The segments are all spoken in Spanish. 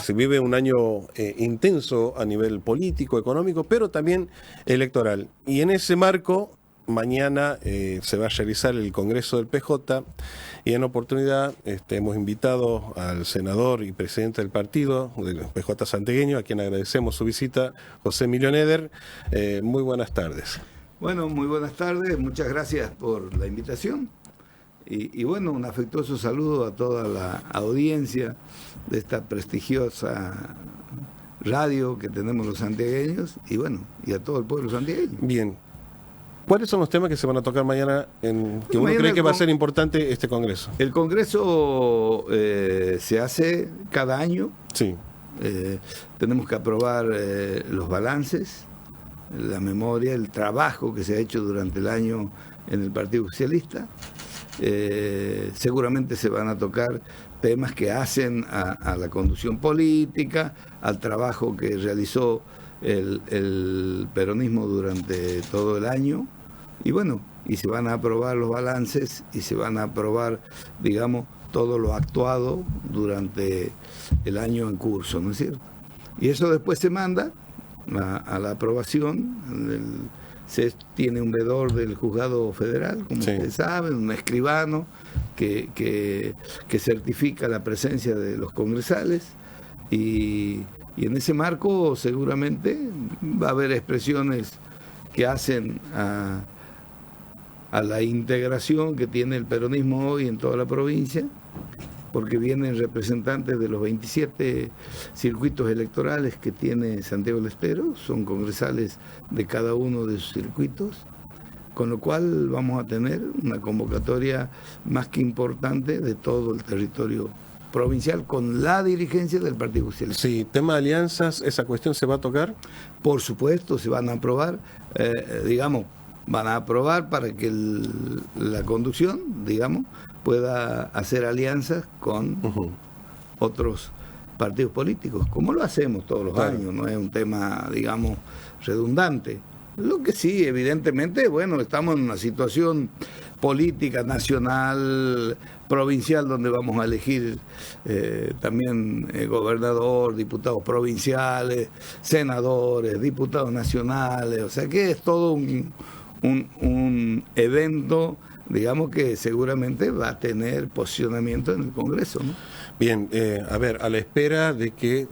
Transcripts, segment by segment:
se vive un año intenso a nivel político, económico, pero también electoral. Y en ese marco, mañana se va a realizar el Congreso del PJ y en oportunidad hemos invitado al senador y presidente del partido, del PJ santiagueño, a quien agradecemos su visita, José Emilio Neder. Muy buenas tardes. Bueno, muy buenas tardes, muchas gracias por la invitación y bueno, un afectuoso saludo a toda la audiencia de esta prestigiosa radio que tenemos los santiagueños y bueno, y a todo el pueblo santiagueño. Bien. ¿Cuáles son los temas que se van a tocar mañana que uno cree que va a ser importante este Congreso? El Congreso se hace cada año. Sí. Tenemos que aprobar los balances, la memoria, el trabajo que se ha hecho durante el año en el Partido Socialista. Seguramente se van a tocar temas que hacen a la conducción política, al trabajo que realizó el peronismo durante todo el año. Y bueno, y se van a aprobar los balances y se van a aprobar, digamos, todo lo actuado durante el año en curso, ¿no es cierto? Y eso después se manda a la aprobación. Se tiene un veedor del juzgado federal, como ustedes saben, un escribano que certifica la presencia de los congresales y en ese marco seguramente va a haber expresiones que hacen a la integración que tiene el peronismo hoy en toda la provincia, porque vienen representantes de los 27 circuitos electorales que tiene Santiago del Estero, son congresales de cada uno de sus circuitos, con lo cual vamos a tener una convocatoria más que importante de todo el territorio provincial con la dirigencia del Partido Socialista. Sí, tema de alianzas, ¿esa cuestión se va a tocar? Por supuesto, se van a aprobar, van a aprobar para que la conducción, pueda hacer alianzas con otros partidos políticos, como lo hacemos todos los años, no es un tema, redundante. Lo que sí, evidentemente, bueno, estamos en una situación política nacional, provincial, donde vamos a elegir también gobernador, diputados provinciales, senadores, diputados nacionales, o sea que es todo un evento, que seguramente va a tener posicionamiento en el Congreso, ¿no? Bien, a la espera de que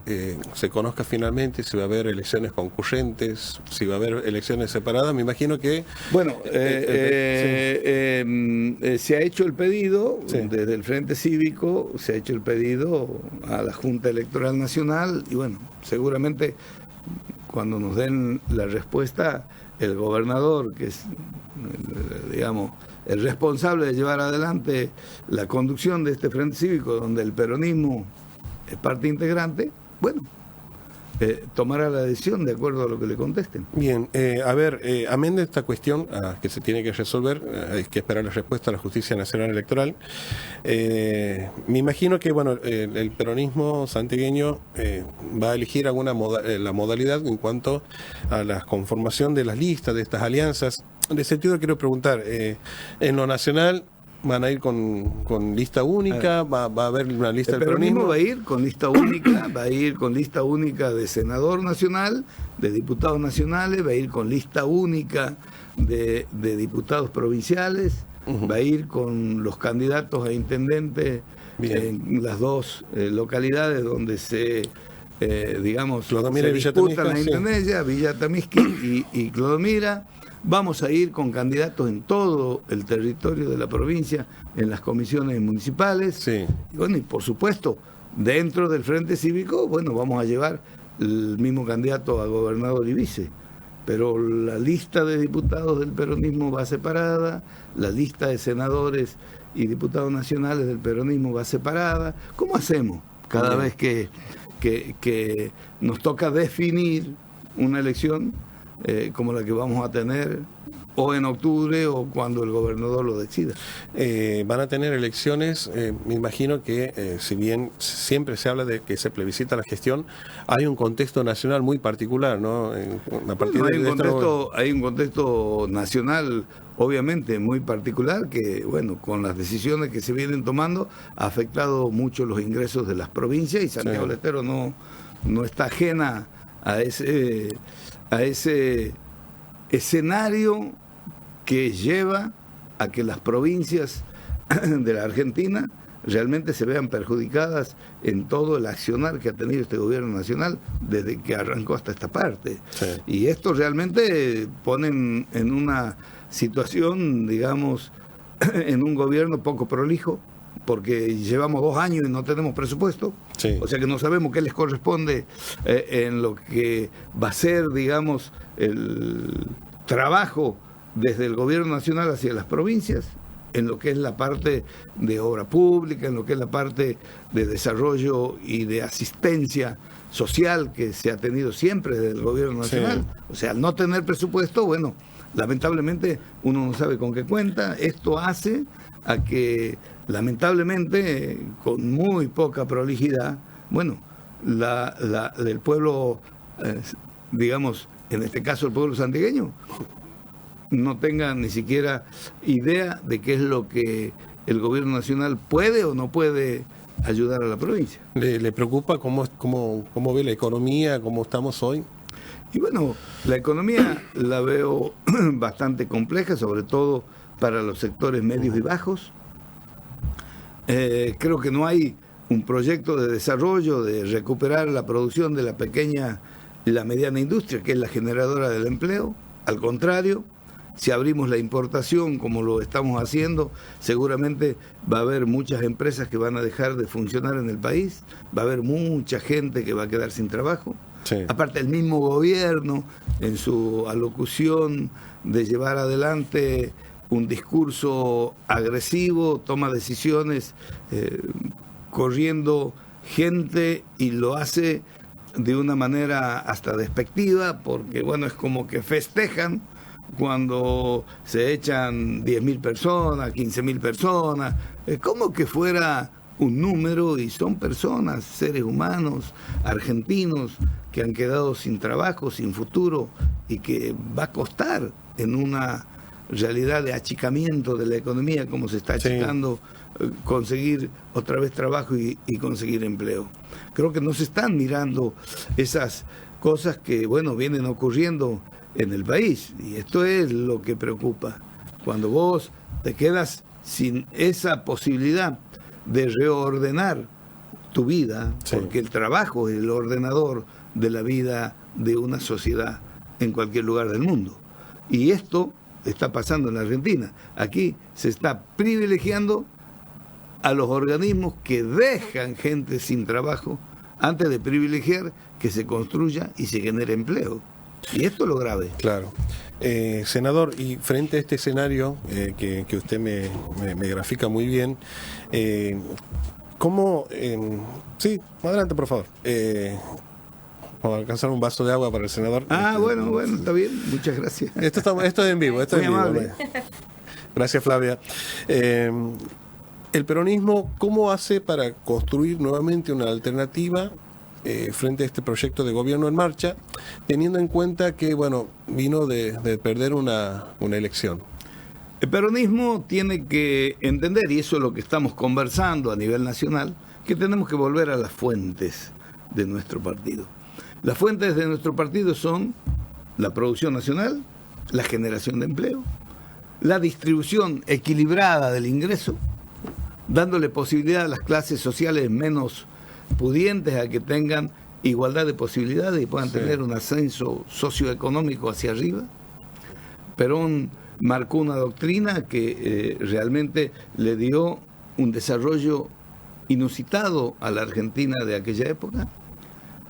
se conozca finalmente si va a haber elecciones concurrentes, si va a haber elecciones separadas, me imagino que... Bueno, se ha hecho el pedido, desde el Frente Cívico, se ha hecho el pedido a la Junta Electoral Nacional y bueno, seguramente cuando nos den la respuesta, el gobernador, que es, el responsable de llevar adelante la conducción de este Frente Cívico, donde el peronismo es parte integrante, bueno, tomará la decisión de acuerdo a lo que le contesten. Bien, amén de esta cuestión que se tiene que resolver, hay que esperar la respuesta a la Justicia Nacional Electoral. Me imagino que el peronismo santiagueño va a elegir la modalidad en cuanto a la conformación de las listas, de estas alianzas. En ese sentido quiero preguntar, en lo nacional, ¿van a ir con lista única? ¿Va a haber una lista del peronismo? El peronismo va a ir con lista única, va a ir con lista única de senador nacional, de diputados nacionales, va a ir con lista única de diputados provinciales, va a ir con los candidatos a intendente en las dos localidades donde se disputan la intendencia, Villa Temisqui y Clodomira. Vamos a ir con candidatos en todo el territorio de la provincia, en las comisiones municipales. Sí. Y bueno, y por supuesto, dentro del Frente Cívico, bueno, vamos a llevar el mismo candidato a gobernador y vice. Pero la lista de diputados del peronismo va separada, la lista de senadores y diputados nacionales del peronismo va separada. ¿Cómo hacemos cada vez que nos toca definir una elección como la que vamos a tener o en octubre o cuando el gobernador lo decida. Van a tener elecciones, me imagino que si bien siempre se habla de que se plebiscita la gestión, hay un contexto nacional muy particular, ¿no? A partir Hay un contexto nacional obviamente muy particular que, bueno, con las decisiones que se vienen tomando ha afectado mucho los ingresos de las provincias y Santiago del Estero no está ajena a ese escenario que lleva a que las provincias de la Argentina realmente se vean perjudicadas en todo el accionar que ha tenido este gobierno nacional desde que arrancó hasta esta parte. Sí. Y esto realmente pone en una situación, digamos, en un gobierno poco prolijo, porque llevamos 2 años y no tenemos presupuesto, sí. O sea que no sabemos qué les corresponde en lo que va a ser, digamos, el trabajo desde el gobierno nacional hacia las provincias, en lo que es la parte de obra pública, en lo que es la parte de desarrollo y de asistencia social que se ha tenido siempre desde el gobierno nacional. Sí. O sea, al no tener presupuesto, bueno, lamentablemente uno no sabe con qué cuenta. Esto hace a que, lamentablemente, con muy poca prolijidad, bueno, el pueblo, digamos, en este caso el pueblo santiagueño, no tenga ni siquiera idea de qué es lo que el gobierno nacional puede o no puede ayudar a la provincia. ¿Le preocupa cómo ve la economía, cómo estamos hoy? Y bueno, la economía la veo bastante compleja, sobre todo para los sectores medios y bajos. Creo que no hay un proyecto de desarrollo, de recuperar la producción de la pequeña y la mediana industria, que es la generadora del empleo. Al contrario, si abrimos la importación como lo estamos haciendo, seguramente va a haber muchas empresas que van a dejar de funcionar en el país, va a haber mucha gente que va a quedar sin trabajo. Sí. Aparte, el mismo gobierno, en su alocución de llevar adelante un discurso agresivo, toma decisiones corriendo gente y lo hace de una manera hasta despectiva, porque bueno, es como que festejan cuando se echan 10.000 personas, 15.000 personas, como que fuera un número, y son personas, seres humanos, argentinos, que han quedado sin trabajo, sin futuro, y que va a costar en una realidad de achicamiento de la economía, como se está achicando, conseguir otra vez trabajo y conseguir empleo. Creo que no se están mirando esas cosas que, bueno, vienen ocurriendo en el país, y esto es lo que preocupa. Cuando vos te quedas sin esa posibilidad de reordenar tu vida, porque el trabajo es el ordenador de la vida de una sociedad en cualquier lugar del mundo. Y esto está pasando en la Argentina. Aquí se está privilegiando a los organismos que dejan gente sin trabajo antes de privilegiar que se construya y se genere empleo. Y esto es lo grave. Claro. Senador, y frente a este escenario que usted me grafica muy bien, ¿cómo? Sí, adelante, por favor. Vamos a alcanzar un vaso de agua para el senador. Bueno, está bien. Muchas gracias. Esto es en vivo. Esto es en vivo. Gracias, Flavia. El peronismo, ¿cómo hace para construir nuevamente una alternativa frente a este proyecto de gobierno en marcha, teniendo en cuenta que, bueno, vino de perder una elección? El peronismo tiene que entender, y eso es lo que estamos conversando a nivel nacional, que tenemos que volver a las fuentes de nuestro partido. Las fuentes de nuestro partido son la producción nacional, la generación de empleo, la distribución equilibrada del ingreso, dándole posibilidad a las clases sociales menos pudientes a que tengan igualdad de posibilidades y puedan tener un ascenso socioeconómico hacia arriba. Perón marcó una doctrina que realmente le dio un desarrollo inusitado a la Argentina de aquella época.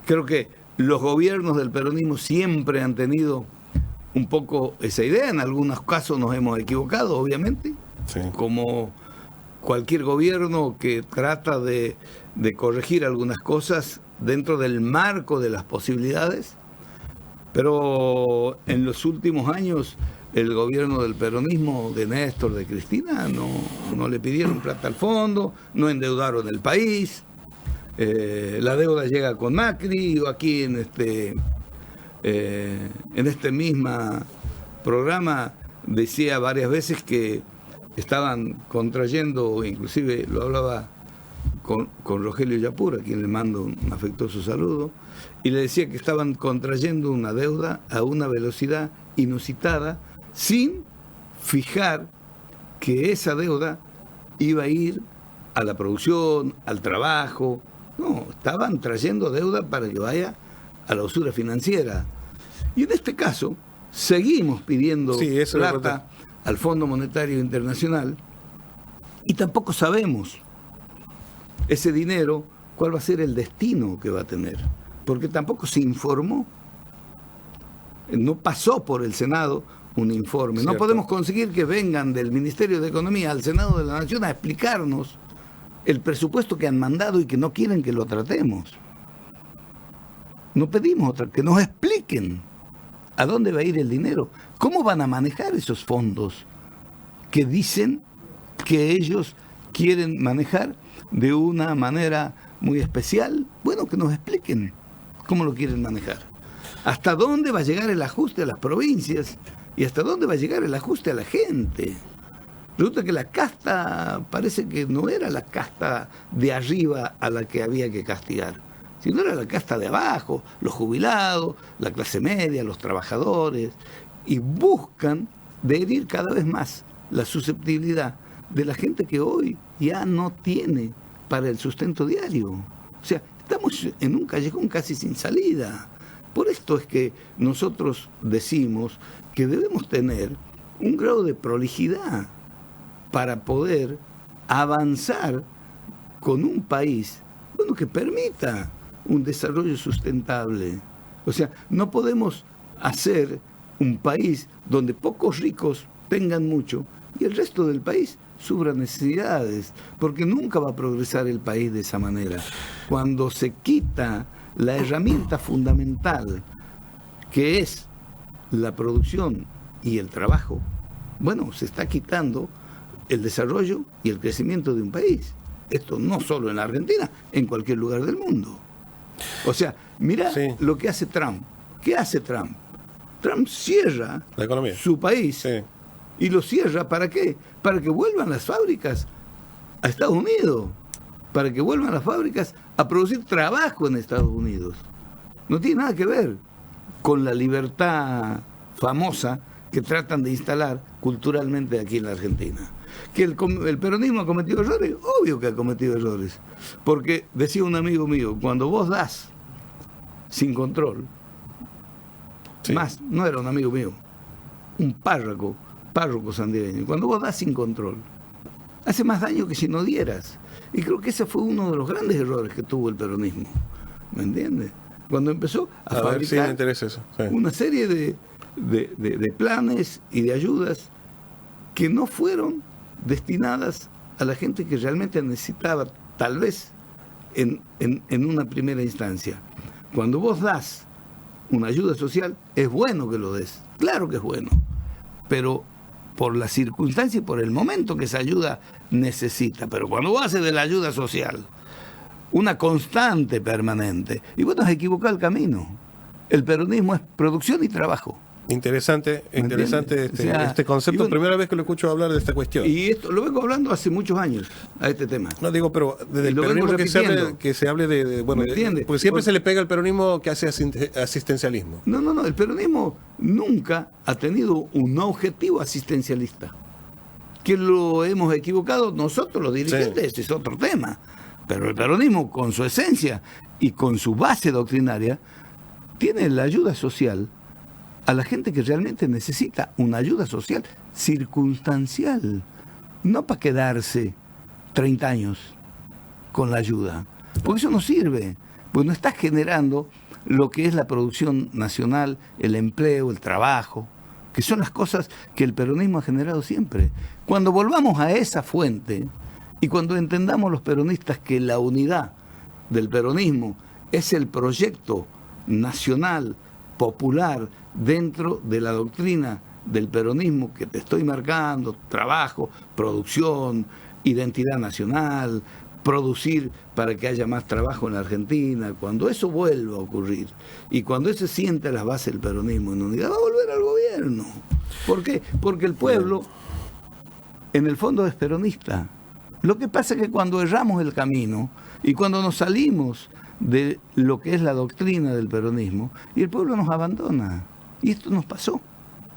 Creo que los gobiernos del peronismo siempre han tenido un poco esa idea. En algunos casos nos hemos equivocado, obviamente, como cualquier gobierno que trata de corregir algunas cosas dentro del marco de las posibilidades. Pero en los últimos años el gobierno del peronismo, de Néstor, de Cristina, no le pidieron plata al fondo, no endeudaron el país. La deuda llega con Macri, o aquí en este mismo programa decía varias veces que estaban contrayendo, inclusive lo hablaba con Rogelio Yapur, a quien le mando un afectuoso saludo, y le decía que estaban contrayendo una deuda a una velocidad inusitada, sin fijar que esa deuda iba a ir a la producción, al trabajo. No, estaban trayendo deuda para que vaya a la usura financiera. Y en este caso, seguimos pidiendo plata al Fondo Monetario Internacional y tampoco sabemos ese dinero, cuál va a ser el destino que va a tener. Porque tampoco se informó, no pasó por el Senado un informe. Cierto. No podemos conseguir que vengan del Ministerio de Economía al Senado de la Nación a explicarnos el presupuesto que han mandado y que no quieren que lo tratemos. No pedimos otra, que nos expliquen a dónde va a ir el dinero, cómo van a manejar esos fondos que dicen que ellos quieren manejar de una manera muy especial. Bueno, que nos expliquen cómo lo quieren manejar. ¿Hasta dónde va a llegar el ajuste a las provincias? ¿Y hasta dónde va a llegar el ajuste a la gente? Resulta que la casta parece que no era la casta de arriba a la que había que castigar, sino era la casta de abajo, los jubilados, la clase media, los trabajadores, y buscan de herir cada vez más la susceptibilidad de la gente que hoy ya no tiene para el sustento diario. O sea, estamos en un callejón casi sin salida. Por esto es que nosotros decimos que debemos tener un grado de prolijidad para poder avanzar con un país, bueno, que permita un desarrollo sustentable. O sea, no podemos hacer un país donde pocos ricos tengan mucho y el resto del país sufra necesidades, porque nunca va a progresar el país de esa manera. Cuando se quita la herramienta fundamental, que es la producción y el trabajo, bueno, se está quitando el desarrollo y el crecimiento de un país. Esto no solo en la Argentina, en cualquier lugar del mundo. O sea, mira lo que hace Trump. ¿Qué hace Trump? Trump cierra la economía, su país, y lo cierra ¿para qué? Para que vuelvan las fábricas a Estados Unidos, para que vuelvan las fábricas a producir trabajo en Estados Unidos. No tiene nada que ver con la libertad famosa que tratan de instalar culturalmente aquí en la Argentina. ¿Que el peronismo ha cometido errores? Obvio que ha cometido errores. Porque, decía un amigo mío, cuando vos das sin control, más, no era un amigo mío, un párroco santiagueño, cuando vos das sin control, hace más daño que si no dieras. Y creo que ese fue uno de los grandes errores que tuvo el peronismo. ¿Me entiendes? Cuando empezó a fabricar una serie de planes y de ayudas que no fueron destinadas a la gente que realmente necesitaba, tal vez en una primera instancia. Cuando vos das una ayuda social, es bueno que lo des, claro que es bueno, pero por la circunstancia y por el momento que esa ayuda necesita. Pero cuando vos haces de la ayuda social una constante permanente, y vos te has equivocado el camino. El peronismo es producción y trabajo. Interesante este concepto. Primera vez que lo escucho hablar de esta cuestión. Y esto lo vengo hablando hace muchos años a este tema. No digo, pero desde el peronismo que se hable de bueno, porque siempre se le pega al peronismo que hace asistencialismo. No, el peronismo nunca ha tenido un objetivo asistencialista. Que lo hemos equivocado nosotros los dirigentes, ese es otro tema. Pero el peronismo, con su esencia y con su base doctrinaria, tiene la ayuda social a la gente que realmente necesita una ayuda social circunstancial, no para quedarse 30 años con la ayuda, porque eso no sirve, porque no está generando lo que es la producción nacional, el empleo, el trabajo, que son las cosas que el peronismo ha generado siempre. Cuando volvamos a esa fuente y cuando entendamos los peronistas que la unidad del peronismo es el proyecto nacional, popular, dentro de la doctrina del peronismo que te estoy marcando, trabajo, producción, identidad nacional, producir para que haya más trabajo en la Argentina, cuando eso vuelva a ocurrir y cuando se sienta las bases del peronismo en unidad, va a volver al gobierno. ¿Por qué? Porque el pueblo, en el fondo, es peronista. Lo que pasa es que cuando erramos el camino y cuando nos salimos de lo que es la doctrina del peronismo, y el pueblo nos abandona. Y esto nos pasó.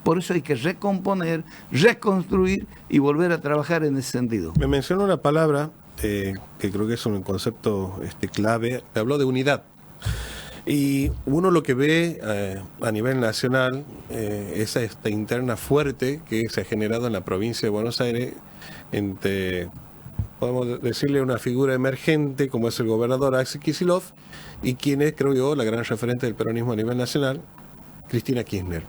Por eso hay que recomponer, reconstruir y volver a trabajar en ese sentido. Me mencionó una palabra que creo que es un concepto clave. Me habló de unidad. Y uno lo que ve a nivel nacional es esta interna fuerte que se ha generado en la provincia de Buenos Aires entre, podemos decirle, una figura emergente como es el gobernador Axel Kicillof y quien es, creo yo, la gran referente del peronismo a nivel nacional, Cristina Kirchner.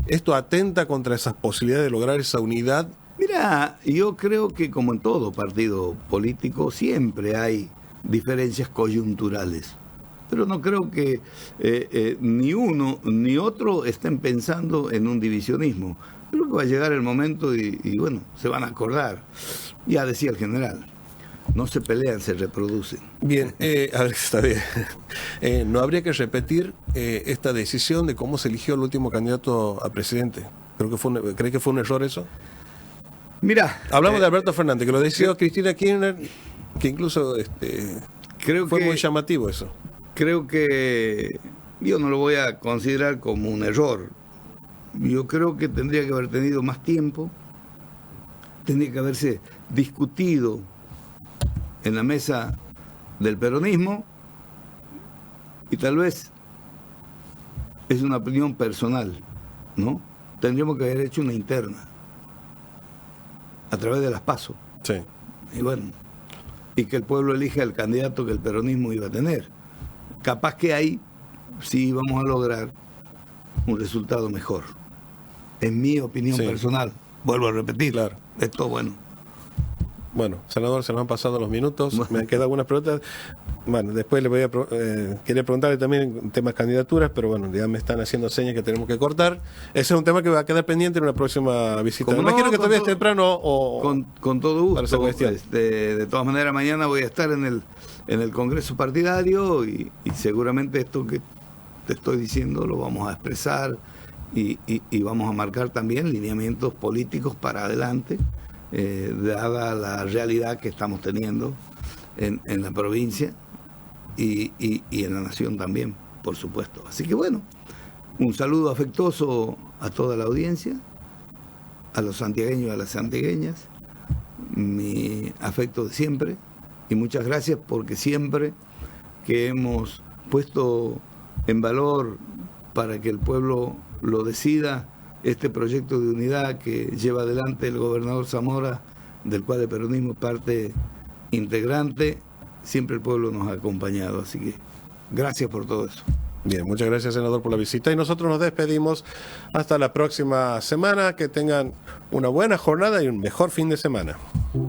¿Esto atenta contra esas posibilidades de lograr esa unidad? Mira, yo creo que como en todo partido político siempre hay diferencias coyunturales, pero no creo que ni uno ni otro estén pensando en un divisionismo. Creo que va a llegar el momento y bueno, se van a acordar. Ya decía el general, no se pelean, se reproducen. Bien, a ver, está bien. ¿No habría que repetir esta decisión de cómo se eligió el último candidato a presidente? ¿Cree que fue un error eso? Mira, hablamos de Alberto Fernández, que lo decidió Cristina Kirchner, que incluso fue muy llamativo eso. Creo que yo no lo voy a considerar como un error. Yo creo que tendría que haber tenido más tiempo, tendría que haberse discutido en la mesa del peronismo y tal vez es una opinión personal, ¿no? Tendríamos que haber hecho una interna a través de las PASO. Sí. Y bueno, y que el pueblo elija el candidato que el peronismo iba a tener. Capaz que ahí sí vamos a lograr un resultado mejor. En mi opinión personal, vuelvo a repetir, claro. Esto bueno. Bueno, senador, se nos han pasado los minutos. Me han quedado algunas preguntas. Bueno, después le voy a quería preguntarle también temas candidaturas, pero bueno, ya me están haciendo señas que tenemos que cortar. Ese es un tema que va a quedar pendiente en una próxima visita. Me imagino que todavía es temprano o con todo gusto. Para esa cuestión. De todas maneras, mañana voy a estar en el Congreso Partidario y seguramente esto que te estoy diciendo lo vamos a expresar y vamos a marcar también lineamientos políticos para adelante. Dada la realidad que estamos teniendo en la provincia y en la nación también, por supuesto. Así que bueno, un saludo afectuoso a toda la audiencia, a los santiagueños y a las santiagueñas, mi afecto de siempre y muchas gracias porque siempre que hemos puesto en valor para que el pueblo lo decida, este proyecto de unidad que lleva adelante el gobernador Zamora, del cual el peronismo es parte integrante, siempre el pueblo nos ha acompañado. Así que gracias por todo eso. Bien, muchas gracias, senador, por la visita. Y nosotros nos despedimos hasta la próxima semana. Que tengan una buena jornada y un mejor fin de semana.